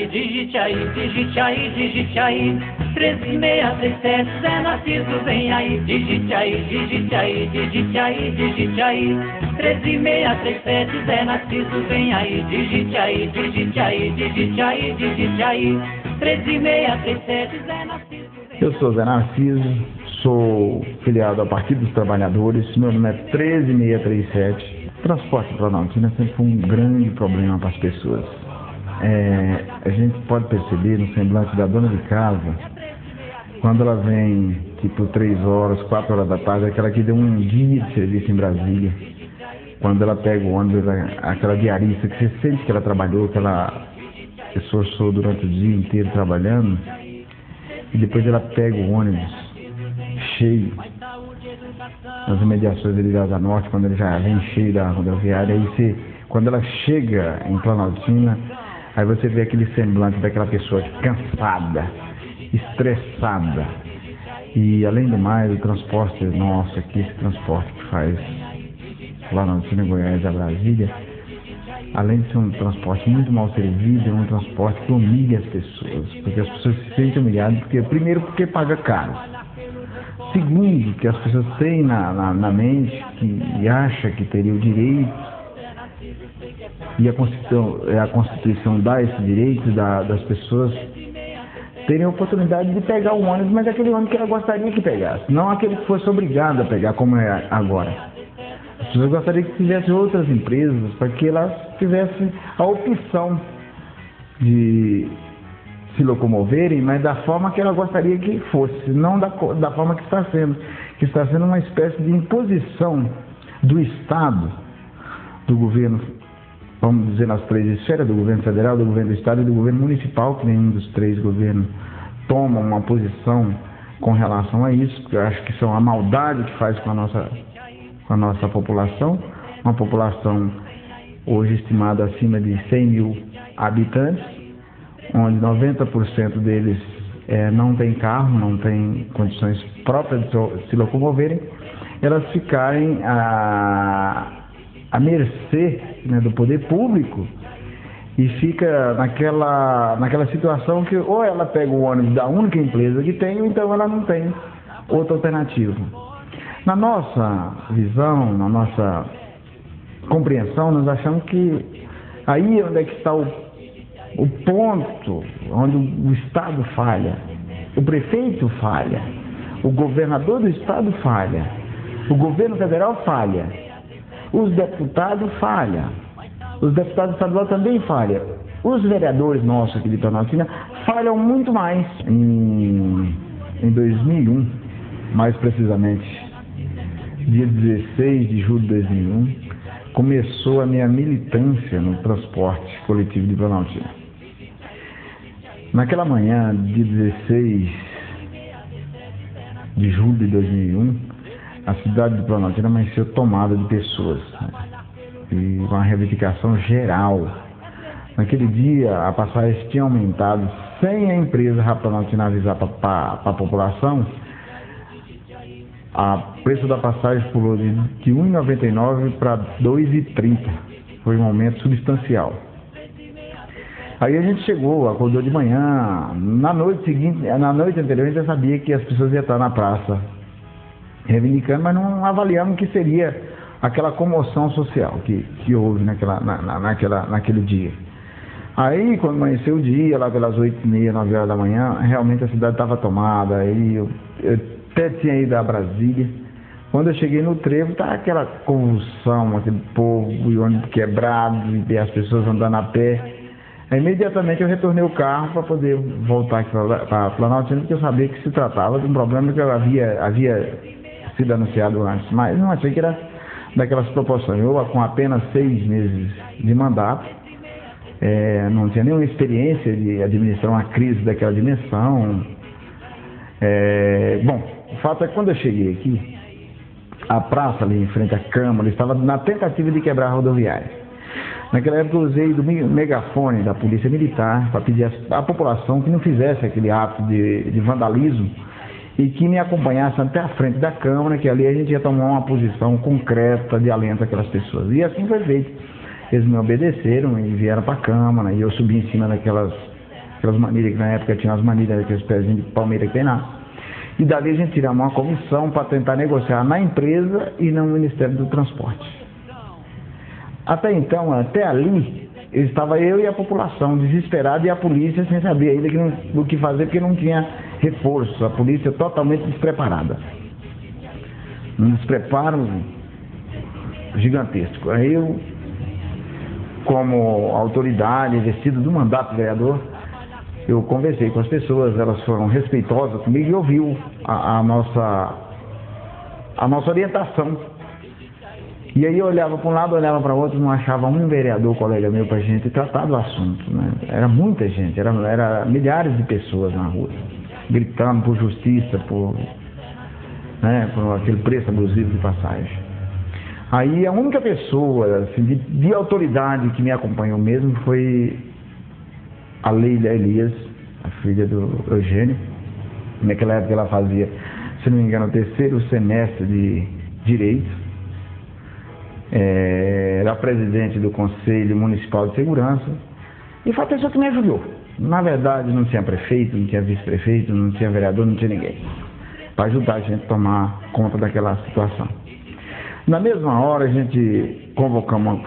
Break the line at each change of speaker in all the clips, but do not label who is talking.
digite aí, digite aí, digite aí. 13637, Zé Narciso vem aí. Digite aí, digite aí, digite aí, digite aí. 13637, Zé Narciso vem aí. Digite aí, digite aí, digite aí, digite aí. 13637, Zé Narciso vem aí.
Eu sou Zé Narciso, sou filiado ao Partido dos Trabalhadores, meu nome é 13637. Transporte Planaltina sempre foi um grande problema para as pessoas. A gente pode perceber no semblante da dona de casa, quando ela vem, tipo 3 horas, 4 horas da tarde, aquela que deu um dia de serviço em Brasília. Quando ela pega o ônibus, aquela diarista que você sente que ela trabalhou, que ela se esforçou durante o dia inteiro trabalhando, e depois ela pega o ônibus cheio, nas imediações ali da Asa Norte, quando ele já vem cheio da rodoviária, aí quando ela chega em Planaltina, aí você vê aquele semblante daquela pessoa cansada, estressada. E além do mais, o transporte nosso aqui, esse transporte que faz Planaltina, Goiás a Brasília, além de ser um transporte muito mal servido, é um transporte que humilha as pessoas, porque as pessoas se sentem humilhadas, primeiro porque paga caro. Segundo, que as pessoas têm na mente e acham que teria o direito, e a Constituição dá esse direito das pessoas terem a oportunidade de pegar o ônibus, mas aquele ônibus que ela gostaria que pegasse, não aquele que fosse obrigado a pegar, como é agora. As pessoas gostariam que tivesse outras empresas, para que elas tivessem a opção de se locomoverem, mas da forma que ela gostaria que fosse, não da forma que está sendo uma espécie de imposição do Estado, do governo, vamos dizer, nas 3 esferas, do governo federal, do governo do Estado e do governo municipal, que nenhum dos 3 governos toma uma posição com relação a isso, porque eu acho que são a maldade que faz com a nossa população, uma população hoje estimada acima de 100 mil habitantes, onde 90% deles não tem carro, não tem condições próprias de se locomoverem, elas ficarem à mercê, né, do poder público, e fica naquela situação que ou ela pega o ônibus da única empresa que tem, ou então ela não tem outra alternativa. Na nossa visão, na nossa compreensão, nós achamos que aí é onde é que está o ponto onde o Estado falha, o prefeito falha, o governador do Estado falha, o governo federal falha, os deputados falham, os deputados estaduais também falham, os vereadores nossos aqui de Planaltina falham muito mais. Em 2001, mais precisamente, dia 16 de julho de 2001, começou a minha militância no transporte coletivo de Planaltina. Naquela manhã, dia 16 de julho de 2001, a cidade de Planaltina amanheceu tomada de pessoas, né? E uma reivindicação geral. Naquele dia, a passagem tinha aumentado sem a empresa Planaltina avisar para a população. O preço da passagem pulou de R$ 1,99 para R$ 2,30. Foi um aumento substancial. Aí a gente acordou de manhã, na noite anterior a gente já sabia que as pessoas iam estar na praça reivindicando, mas não avaliamos que seria aquela comoção social que houve naquele dia. Aí, quando amanheceu o dia, lá pelas 8h30, 9 horas da manhã, realmente a cidade estava tomada, aí eu até tinha ido a Brasília. Quando eu cheguei no trevo, tá aquela convulsão, aquele povo, o ônibus quebrado, e as pessoas andando a pé. Aí, imediatamente eu retornei o carro para poder voltar aqui para Planaltina, porque eu sabia que se tratava de um problema que havia sido anunciado antes, mas não achei que era daquelas proporções. Eu, com apenas 6 meses de mandato, não tinha nenhuma experiência de administrar uma crise daquela dimensão. Bom, o fato é que quando eu cheguei aqui, a praça ali em frente à Câmara estava na tentativa de quebrar a rodoviária. Naquela época eu usei do megafone da Polícia Militar para pedir à população que não fizesse aquele ato de vandalismo e que me acompanhasse até a frente da Câmara, que ali a gente ia tomar uma posição concreta de alento àquelas pessoas. E assim foi feito. Eles me obedeceram e vieram para a Câmara, e eu subi em cima aquelas manilhas que na época tinha as manilhas, aqueles pezinhos de palmeira que tem lá. E dali a gente tiramos uma comissão para tentar negociar na empresa e no Ministério do Transporte. Até então, até ali, estava eu e a população desesperada e a polícia sem saber ainda o que fazer, porque não tinha reforço, a polícia totalmente despreparada. Um despreparo gigantesco. Aí eu, como autoridade, investido do mandato de vereador, eu conversei com as pessoas, elas foram respeitosas comigo e ouviu a nossa orientação. E aí eu olhava para um lado, olhava para o outro, não achava um vereador, colega meu, para a gente tratar do assunto, né? Era muita gente, era milhares de pessoas na rua, gritando por justiça, por aquele preço abusivo de passagem. Aí a única pessoa assim, de autoridade que me acompanhou mesmo foi a Leila Elias, a filha do Eugênio. Naquela época ela fazia, se não me engano, o 3º semestre de Direito. Era presidente do Conselho Municipal de Segurança. E foi a pessoa que me ajudou. Na verdade não tinha prefeito, não tinha vice-prefeito, não tinha vereador, não tinha ninguém para ajudar a gente a tomar conta daquela situação. Na mesma hora a gente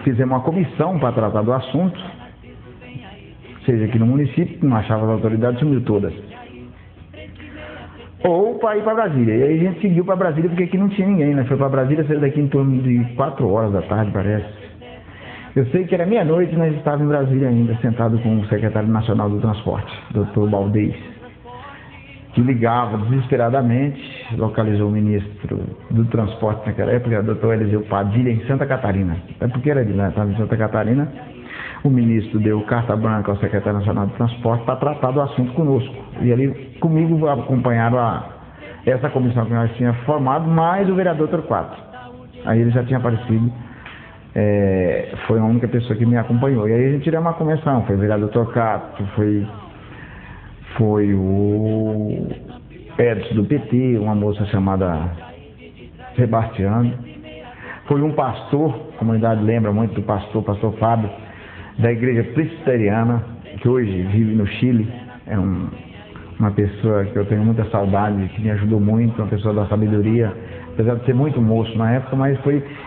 fizemos uma comissão para tratar do assunto, seja aqui no município, que não achava as autoridades, sumiu todas. Ou para ir para Brasília. E aí a gente seguiu para Brasília porque aqui não tinha ninguém, né? Foi para Brasília, saiu daqui em torno de 4 horas da tarde, parece. Eu sei que era meia-noite e nós estávamos em Brasília ainda, sentado com o secretário nacional do transporte, Dr. Baldez, que ligava desesperadamente, localizou o ministro do transporte naquela época, o Dr. Eliseu Padilha, em Santa Catarina. É porque era de lá, estava em Santa Catarina. O ministro deu carta branca ao secretário nacional do transporte para tratar do assunto conosco. E ali comigo acompanharam essa comissão que nós tínhamos formado, mais o vereador Torquato. Aí ele já tinha aparecido, foi a única pessoa que me acompanhou. E aí a gente tirou uma comissão, foi o vereador Torquato, foi o Edson do PT, uma moça chamada Sebastiano, foi um pastor, a comunidade lembra muito do pastor Fábio, da igreja presbiteriana, que hoje vive no Chile. É uma pessoa que eu tenho muita saudade, que me ajudou muito, uma pessoa da sabedoria, apesar de ser muito moço na época, mas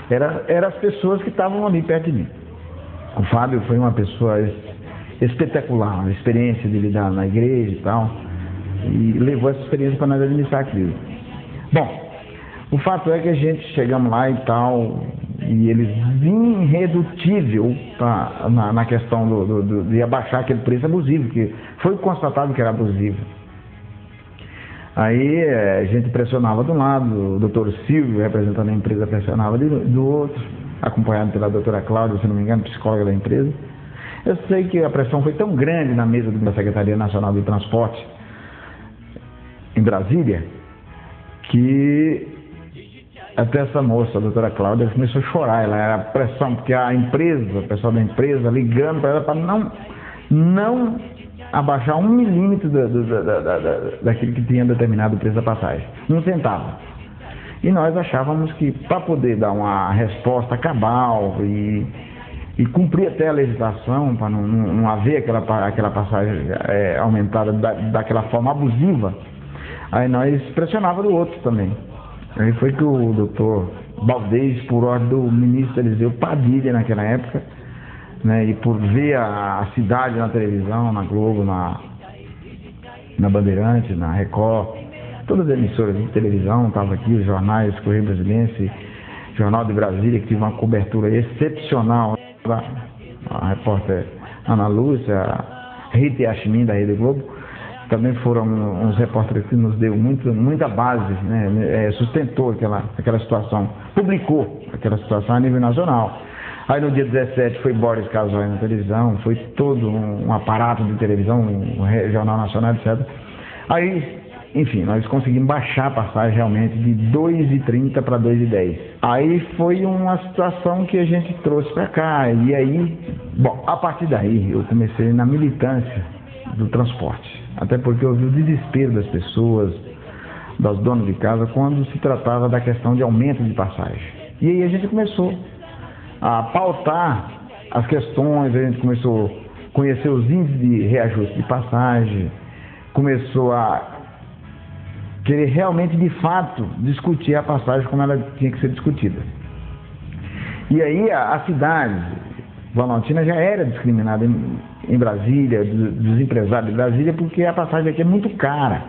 era as pessoas que estavam ali perto de mim. O Fábio foi uma pessoa espetacular, a experiência de lidar na igreja e tal, e levou essa experiência para nós administrar aquilo. Bom, o fato é que a gente chegamos lá e tal, e eles irredutível na questão de abaixar aquele preço abusivo, que foi constatado que era abusivo. Aí a gente pressionava de um lado, o doutor Silvio, representando a empresa, pressionava do outro, acompanhado pela doutora Cláudia, se não me engano, psicóloga da empresa. Eu sei que a pressão foi tão grande na mesa da Secretaria Nacional do Transporte, em Brasília, que até essa moça, a doutora Cláudia, começou a chorar. Ela era pressão, porque a empresa, o pessoal da empresa, ligando para ela para não abaixar 1 milímetro daquilo que tinha determinado o preço da passagem. 1 centavo. E nós achávamos que para poder dar uma resposta cabal e cumprir até a legislação, para não haver aquela passagem aumentada daquela forma abusiva, aí nós pressionávamos do outro também. Aí foi que o doutor Baldez, por ordem do ministro Eliseu Padilha naquela época, né, e por ver a cidade na televisão, na Globo, na Bandeirante, na Record, todas as emissoras de televisão, estavam aqui, os jornais, Correio Brasiliense, Jornal de Brasília, que teve uma cobertura excepcional, a repórter Ana Lúcia, a Rita Yasmin da Rede Globo, também foram uns repórteres que nos deu muita base, né, sustentou aquela situação, publicou aquela situação a nível nacional. Aí no dia 17 foi Boris Casoy na televisão, foi todo um aparato de televisão, um Jornal Nacional, etc. Aí, enfim, nós conseguimos baixar a passagem realmente de 2,30 para 2,10. Aí foi uma situação que a gente trouxe para cá. E aí, bom, a partir daí eu comecei na militância do transporte. Até porque eu vi o desespero das pessoas, das donas de casa, quando se tratava da questão de aumento de passagem. E aí a gente começou a pautar as questões, a gente começou conheceu os índices de reajuste de passagem, começou a querer realmente, de fato, discutir a passagem como ela tinha que ser discutida. E aí a cidade, Planaltina, já era discriminada em Brasília, dos empresários de Brasília, porque a passagem aqui é muito cara.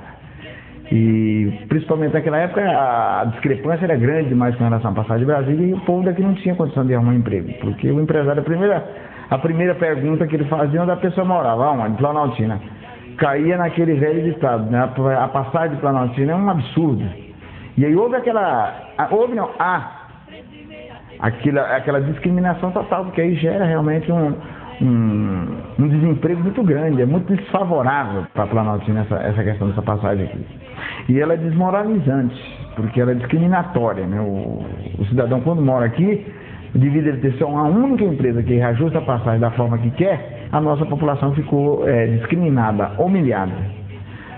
E principalmente naquela época a discrepância era grande demais com relação à passagem de Brasília, e o povo daqui não tinha condição de arrumar um emprego, porque o empresário, a primeira pergunta que ele fazia, onde a pessoa morava, onde? Planaltina. Caía naquele velho ditado, né? A passagem de Planaltina é um absurdo. E aí houve aquela discriminação total, porque aí gera realmente um desemprego muito grande, é muito desfavorável para a Planaltina essa questão dessa passagem aqui. E ela é desmoralizante, porque ela é discriminatória, né? O cidadão, quando mora aqui, devido a ele ter só uma única empresa que reajusta a passagem da forma que quer, a nossa população ficou discriminada, humilhada.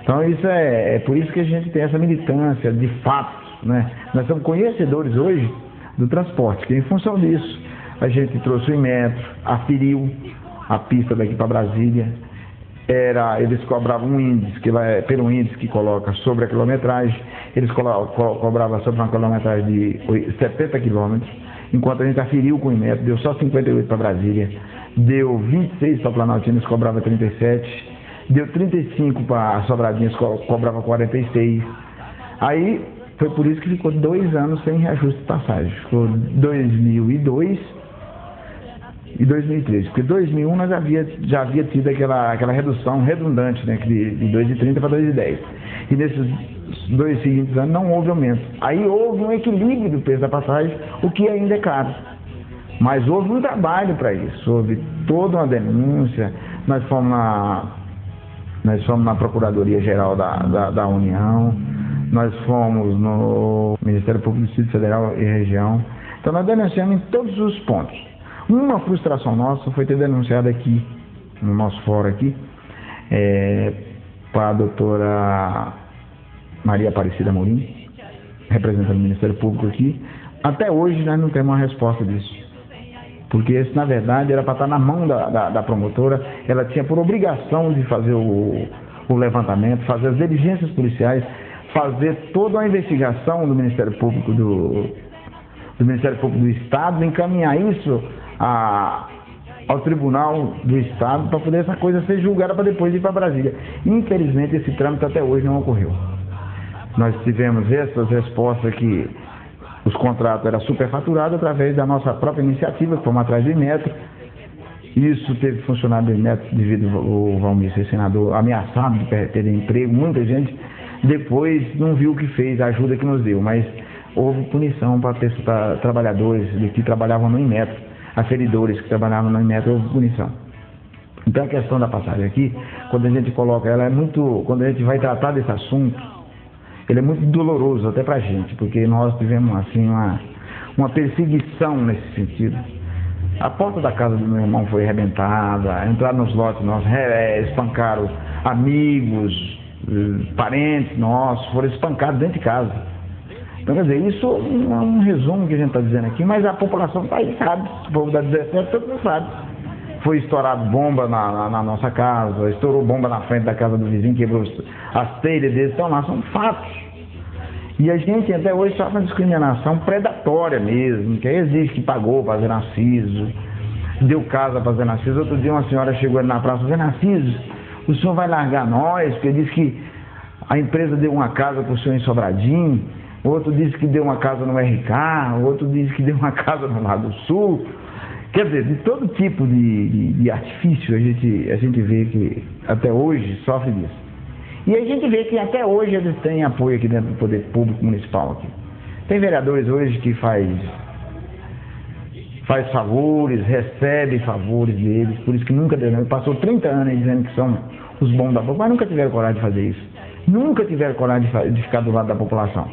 Então isso é por isso que a gente tem essa militância de fato, né? Nós somos conhecedores hoje do transporte, que em função disso a gente trouxe o Inmetro, aferiu a pista daqui para Brasília. Eles cobravam um índice, pelo índice que coloca sobre a quilometragem, eles cobravam sobre uma quilometragem de 70 quilômetros, enquanto a gente aferiu com o Inmetro, deu só 58 para Brasília, deu 26 para Planaltina, eles cobravam 37, deu 35 para Sobradinho, eles cobravam 46. Aí foi por isso que ficou 2 anos sem reajuste de passagem, ficou 2002 e 2013, porque em 2001 nós já havia tido aquela redução redundante, né, de 2,30 para 2,10. E nesses 2 seguintes anos não houve aumento. Aí houve um equilíbrio do preço da passagem, o que ainda é caro. Mas houve um trabalho para isso, houve toda uma denúncia, nós fomos na Procuradoria-Geral da União, nós fomos no Ministério Público do Distrito Federal e Região. Então nós denunciamos em todos os pontos. Uma frustração nossa foi ter denunciado aqui, no nosso fórum aqui, para a doutora Maria Aparecida Amorim, representando o Ministério Público aqui. Até hoje nós não temos uma resposta disso. Porque esse, na verdade, era para estar na mão da promotora. Ela tinha por obrigação de fazer o levantamento, fazer as diligências policiais, fazer toda uma investigação do Ministério Público do Ministério Público do Estado, encaminhar isso ao Tribunal do Estado para poder essa coisa ser julgada para depois ir para Brasília. Infelizmente esse trâmite até hoje não ocorreu. Nós tivemos essas respostas que os contratos eram superfaturados através da nossa própria iniciativa, que fomos atrás do Inmetro. Isso teve funcionário do Inmetro devido ao Valmir ser senador ameaçado de perder emprego. Muita gente depois não viu o que fez, a ajuda que nos deu, mas houve punição para trabalhadores que trabalhavam no Inmetro. Aferidores que trabalhavam no Inmetro, houve punição. Então a questão da passagem aqui, quando a gente coloca ela, quando a gente vai tratar desse assunto, ele é muito doloroso até pra gente, porque nós tivemos assim uma perseguição nesse sentido. A porta da casa do meu irmão foi arrebentada, entraram nos lotes nossos, espancaram amigos, parentes nossos, foram espancados dentro de casa. Então, quer dizer, isso é um resumo que a gente está dizendo aqui, mas a população está aí, sabe? O povo da 17 todo mundo sabe. Foi estourado bomba na nossa casa, estourou bomba na frente da casa do vizinho, quebrou as telhas deles, então lá são fatos. E a gente até hoje sofre uma discriminação predatória mesmo, que aí exige que pagou para Zé Narciso, deu casa para Zé Narciso. Outro dia uma senhora chegou ali na praça: Zé Narciso, o senhor vai largar nós? Porque disse que a empresa deu uma casa para o senhor em Sobradinho. Outro disse que deu uma casa no RK, outro disse que deu uma casa no Lado Sul. Quer dizer, de todo tipo de artifício a gente vê que até hoje sofre disso. E a gente vê que até hoje eles têm apoio aqui dentro do Poder Público Municipal aqui. Tem vereadores hoje que faz favores, recebe favores deles, por isso que nunca deu. Passou 30 anos aí dizendo que são os bons da população, mas nunca tiveram coragem de fazer isso. Nunca tiveram coragem de ficar do lado da população.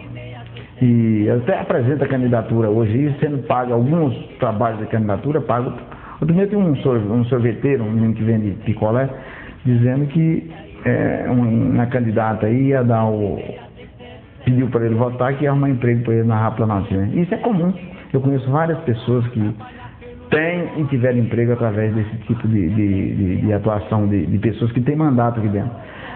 E até apresenta candidatura hoje, sendo pago alguns trabalhos de candidatura, pago. Outro dia tem um sorveteiro, um menino que vende picolé, dizendo que uma candidata aí ia pediu para ele votar, que ia arrumar emprego para ele na Planaltina. Isso é comum. Eu conheço várias pessoas que têm e tiveram emprego através desse tipo de atuação de pessoas que têm mandato aqui dentro.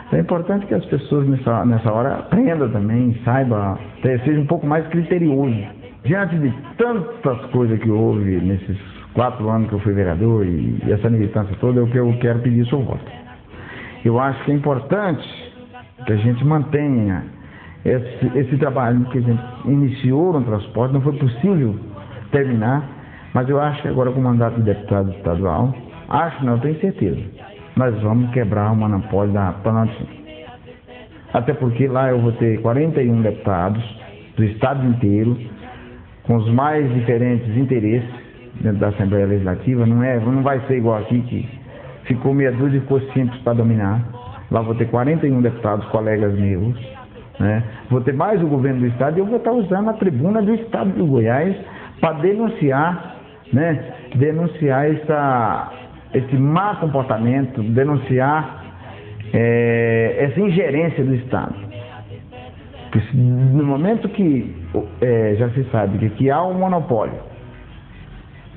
Então é importante que as pessoas nessa hora aprendam também, saibam, sejam um pouco mais criteriosos. Diante de tantas coisas que houve nesses 4 anos que eu fui vereador e essa militância toda, é o que eu quero pedir seu voto. Eu acho que é importante que a gente mantenha esse trabalho que a gente iniciou no transporte. Não foi possível terminar, mas eu acho que agora com o mandato de deputado estadual, tenho certeza, nós vamos quebrar o monopólio da Planaltina. Até porque lá eu vou ter 41 deputados do estado inteiro, com os mais diferentes interesses dentro da Assembleia Legislativa. Não vai ser igual aqui, que ficou meia dúzia e ficou simples para dominar. Lá vou ter 41 deputados, colegas meus, né? Vou ter mais o governo do estado e eu vou estar usando a tribuna do estado do Goiás para denunciar, né? Denunciar esse mau comportamento, denunciar essa ingerência do estado. Porque no momento que já se sabe que há um monopólio,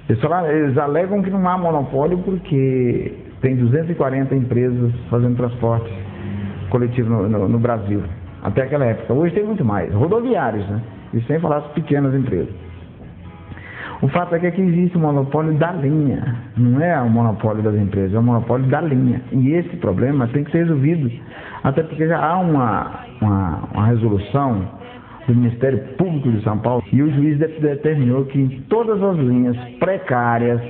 eles alegam que não há monopólio porque tem 240 empresas fazendo transporte coletivo no Brasil, até aquela época. Hoje tem muito mais, rodoviários, né? E sem falar as pequenas empresas. O fato é que aqui existe o monopólio da linha, não é o monopólio das empresas, é o monopólio da linha. E esse problema tem que ser resolvido, até porque já há uma resolução do Ministério Público de São Paulo e o juiz determinou que em todas as linhas precárias,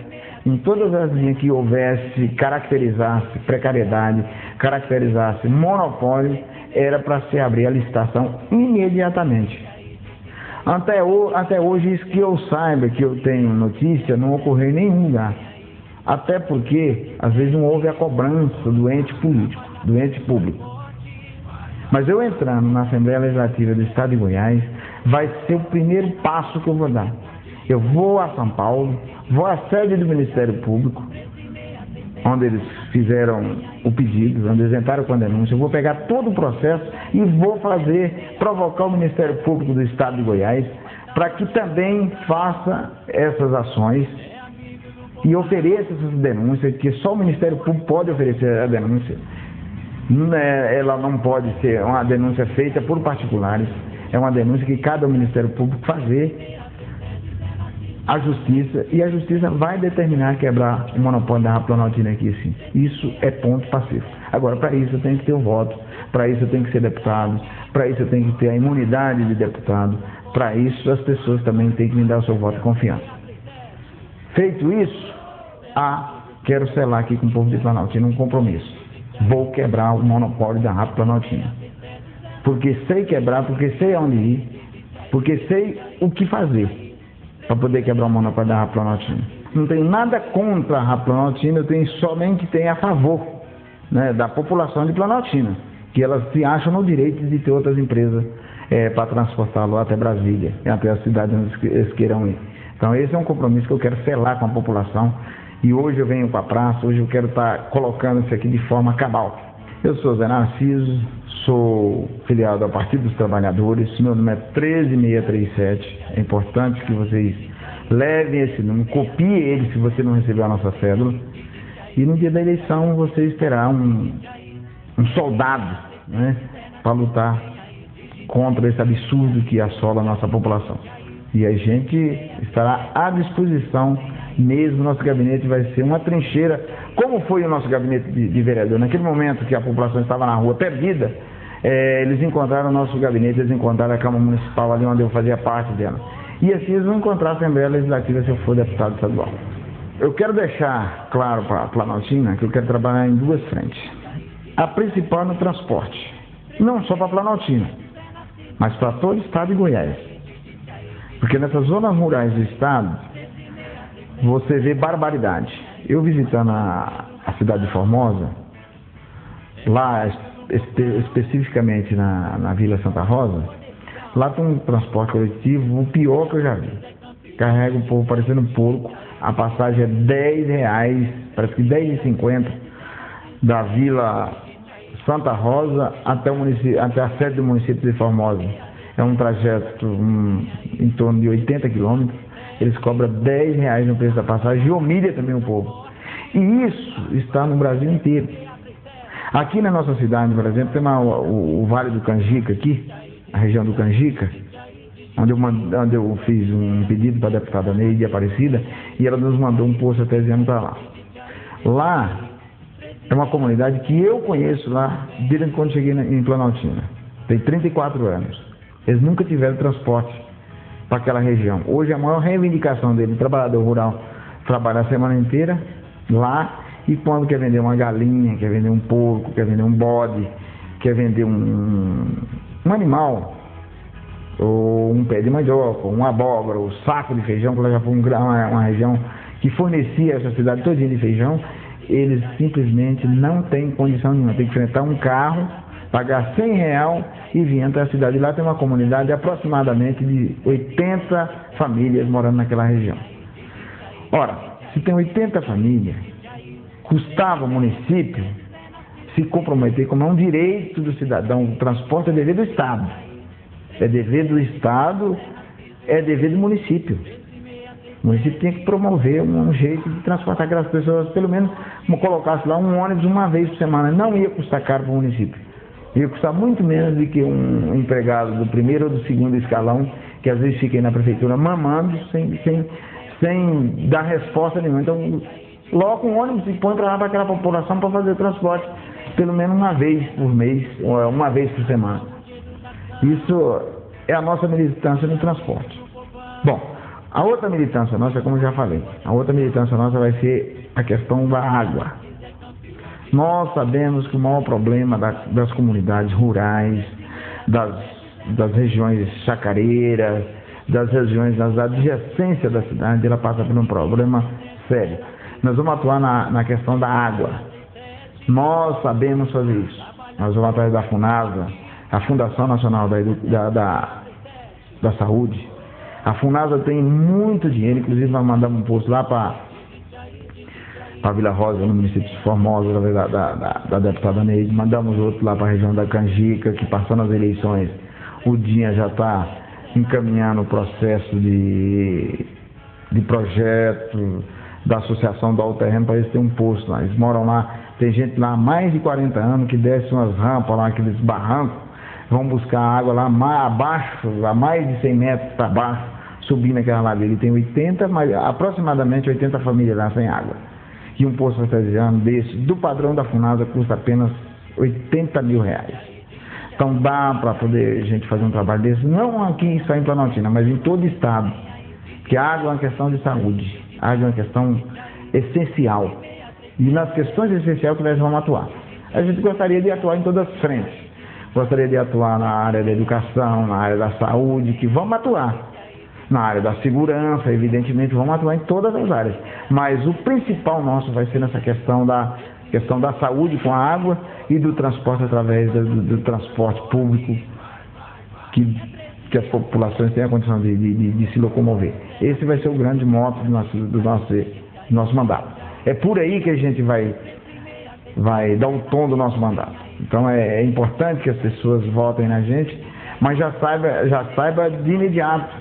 em todas as linhas que houvesse, caracterizasse precariedade, caracterizasse monopólio, era para se abrir a licitação imediatamente. Até hoje, isso que eu saiba, que eu tenho notícia, não ocorreu em nenhum lugar. Até porque, às vezes, não houve a cobrança do ente político, do ente público. Mas eu entrando na Assembleia Legislativa do Estado de Goiás, vai ser o primeiro passo que eu vou dar. Eu vou a São Paulo, vou à sede do Ministério Público, onde eles fizeram o pedido, onde eles entraram com a denúncia. Eu vou pegar todo o processo e vou provocar o Ministério Público do Estado de Goiás para que também faça essas ações e ofereça essas denúncias, que só o Ministério Público pode oferecer a denúncia. Ela não pode ser uma denúncia feita por particulares, é uma denúncia que cabe ao Ministério Público fazer a justiça, e a justiça vai determinar quebrar o monopólio da Planaltina aqui, sim. Isso é ponto pacífico. Agora, para isso eu tenho que ter o voto, para isso eu tenho que ser deputado, para isso eu tenho que ter a imunidade de deputado, para isso as pessoas também têm que me dar o seu voto de confiança. Feito isso, quero selar aqui com o povo de Planaltina um compromisso. Vou quebrar o monopólio da Rádio Planaltina. Porque sei quebrar, porque sei aonde ir, porque sei o que fazer para poder quebrar o monopólio da Rádio Planaltina. Não tem nada contra a Rádio Planaltina, eu tenho somente a favor, né, da população de Planaltina, que elas se acham no direito de ter outras empresas para transportá-lo até Brasília, até a cidade onde eles queiram ir. Então esse é um compromisso que eu quero selar com a população. E hoje eu venho para a praça, hoje eu quero estar colocando isso aqui de forma cabal. Eu sou Zé Narciso, sou filiado ao Partido dos Trabalhadores, meu número é 13637. É importante que vocês levem esse número, copiem ele se você não recebeu a nossa cédula. E no dia da eleição vocês terão um soldado, né, para lutar contra esse absurdo que assola a nossa população. E a gente estará à disposição. Mesmo nosso gabinete vai ser uma trincheira, como foi o nosso gabinete de vereador. Naquele momento que a população estava na rua perdida, eles encontraram o nosso gabinete, eles encontraram a Câmara Municipal ali onde eu fazia parte dela. E assim eles vão encontrar a Assembleia Legislativa se eu for deputado estadual. Eu quero deixar claro para a Planaltina que eu quero trabalhar em duas frentes. A principal no transporte, não só para a Planaltina, mas para todo o estado de Goiás. Porque nessas zonas rurais do estado, você vê barbaridade. Eu visitando a cidade de Formosa, lá especificamente na Vila Santa Rosa, lá tem um transporte coletivo, o pior que eu já vi. Carrega o povo parecendo um porco, a passagem é R$10, parece que R$10,50, da Vila Santa Rosa até a sede do município de Formosa. É um trajeto em torno de 80 quilômetros. eles cobram R$10 no preço da passagem e humilha também o povo. E isso está no Brasil inteiro. Aqui na nossa cidade, por exemplo, tem o Vale do Canjica aqui, a região do Canjica, onde eu fiz um pedido para a deputada Neide Aparecida, e ela nos mandou um poço artesiano para lá. Lá é uma comunidade que eu conheço lá desde quando cheguei em Planaltina. Tem 34 anos. Eles nunca tiveram transporte para aquela região. Hoje a maior reivindicação dele, o trabalhador rural, trabalha a semana inteira lá, e quando quer vender uma galinha, quer vender um porco, quer vender um bode, quer vender um animal, ou um pé de mandioca, uma abóbora, ou um saco de feijão, que ela já foi uma região que fornecia essa cidade todinha de feijão, eles simplesmente não têm condição nenhuma. Tem que enfrentar um carro, pagar R$100 e vir até a cidade. Lá tem uma comunidade de aproximadamente de 80 famílias morando naquela região. Ora, se tem 80 famílias, custava ao município se comprometer como é um direito do cidadão. O transporte é dever do Estado. É dever do Estado, é dever do município. O município tem que promover um jeito de transportar aquelas pessoas, pelo menos colocasse lá um ônibus uma vez por semana. Não ia custar caro para o município. Ia custar muito menos do que um empregado do primeiro ou do segundo escalão, que às vezes fica aí na prefeitura mamando, sem dar resposta nenhuma. Então, coloca um ônibus e põe para lá para aquela população para fazer transporte, pelo menos uma vez por mês, ou uma vez por semana. Isso é a nossa militância no transporte. Bom, a outra militância nossa, como eu já falei, a outra militância nossa vai ser a questão da água. Nós sabemos que o maior problema das comunidades rurais, das regiões chacareiras, das regiões das adjacências da cidade, ela passa por um problema sério. Nós vamos atuar na questão da água. Nós sabemos fazer isso. Nós vamos atrás da FUNASA, a Fundação Nacional da Saúde. A FUNASA tem muito dinheiro, inclusive nós mandamos um posto lá para Vila Rosa, no município de Formosa, da deputada Neide. Mandamos outro lá para a região da Canjica, que passou nas eleições. O DINHA já está encaminhando o processo de projeto da associação do Alto Terreno para eles terem um posto lá. Eles moram lá, tem gente lá há mais de 40 anos que desce umas rampas lá, aqueles barrancos, vão buscar água lá abaixo, a mais de 100 metros para baixo, subindo aquela ladeira. E tem aproximadamente 80 famílias lá sem água. E um poço artesiano desse, do padrão da FUNASA, custa apenas R$80 mil. Então dá para poder a gente fazer um trabalho desse, não aqui só em Planaltina, mas em todo o estado. Porque a água é uma questão de saúde, a água é uma questão essencial. E nas questões essenciais que nós vamos atuar. A gente gostaria de atuar em todas as frentes. Gostaria de atuar na área da educação, na área da saúde, que vamos atuar. Na área da segurança, evidentemente, vamos atuar em todas as áreas. Mas o principal nosso vai ser nessa questão da saúde com a água e do transporte através do transporte público, que as populações tenham a condição de se locomover. Esse vai ser o grande moto do nosso mandato. É por aí que a gente vai dar o tom do nosso mandato. Então é importante que as pessoas votem na gente, mas já saiba de imediato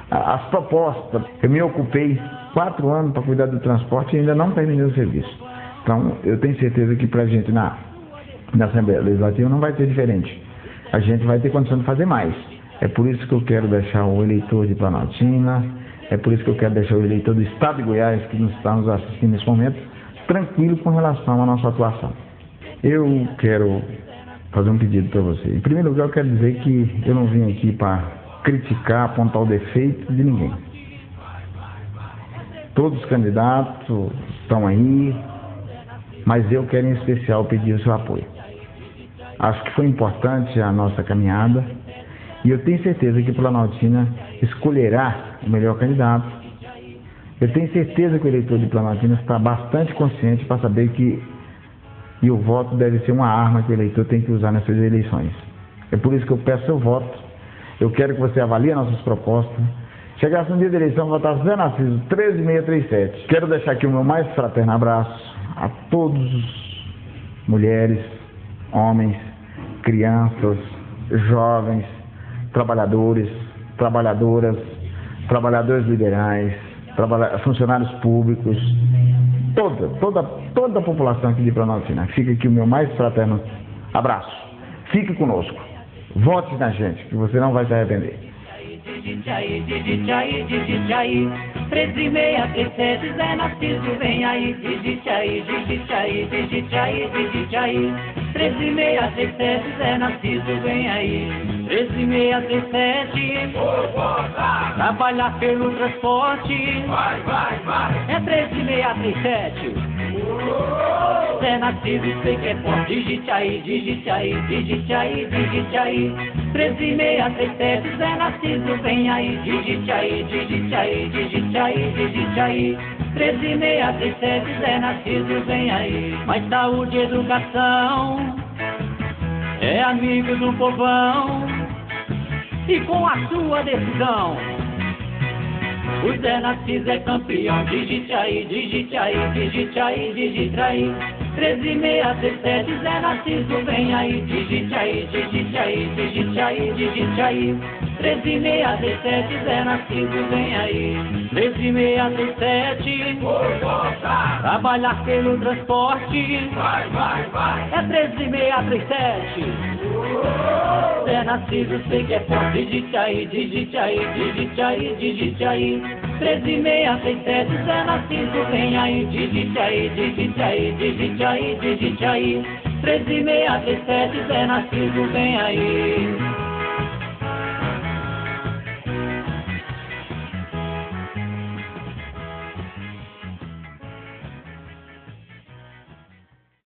as propostas. Eu me ocupei 4 anos para cuidar do transporte e ainda não terminei o serviço. Então eu tenho certeza que para a gente na Assembleia Legislativa não vai ser diferente. A gente vai ter condição de fazer mais. É por isso que eu quero deixar o eleitor de Planaltina, é por isso que eu quero deixar o eleitor do Estado de Goiás, que está nos assistindo nesse momento, tranquilo com relação à nossa atuação. Eu quero fazer um pedido para você. Em primeiro lugar, eu quero dizer que eu não vim aqui para criticar, apontar o defeito de ninguém. Todos os candidatos estão aí, mas eu quero em especial pedir o seu apoio. Acho que foi importante a nossa caminhada e eu tenho certeza que Planaltina escolherá o melhor candidato. Eu tenho certeza que o eleitor de Planaltina está bastante consciente para saber que o voto deve ser uma arma que o eleitor tem que usar nessas eleições. É por isso que eu peço seu voto. Eu quero que você avalie nossas propostas. Chegasse no dia da eleição, votar Zé Narciso 13637. Quero deixar aqui o meu mais fraterno abraço a todos, mulheres, homens, crianças, jovens, trabalhadores, trabalhadoras, trabalhadores liberais, funcionários públicos, toda a população aqui de Planaltina. Fica aqui o meu mais fraterno abraço. Fique conosco. Vote na gente, que você não vai se arrepender.
Digite aí, 13637, Zé Narciso, vem aí. Digite aí, 13637, Zé Narciso, vem aí. 13637, trabalhar pelo transporte. É 13637. Zé Narciso, sei que é forte. Digite aí, 13637, Zé Narciso, vem aí. Digite aí, 13637, Zé Narciso, vem aí. Mais saúde e educação, é amigo do povão, e com a sua decisão o Zé Narciso é campeão. Digite aí, 13637, Zé Narciso, vem aí. Digite aí, 13637, Zé Narciso, vem aí. 13637, trabalhar pelo transporte. É 13637. Zé Narciso, sei que é forte. Digite aí, 13637, Zé Narciso, vem aí. Digite aí, 13637, Zé Narciso, vem aí.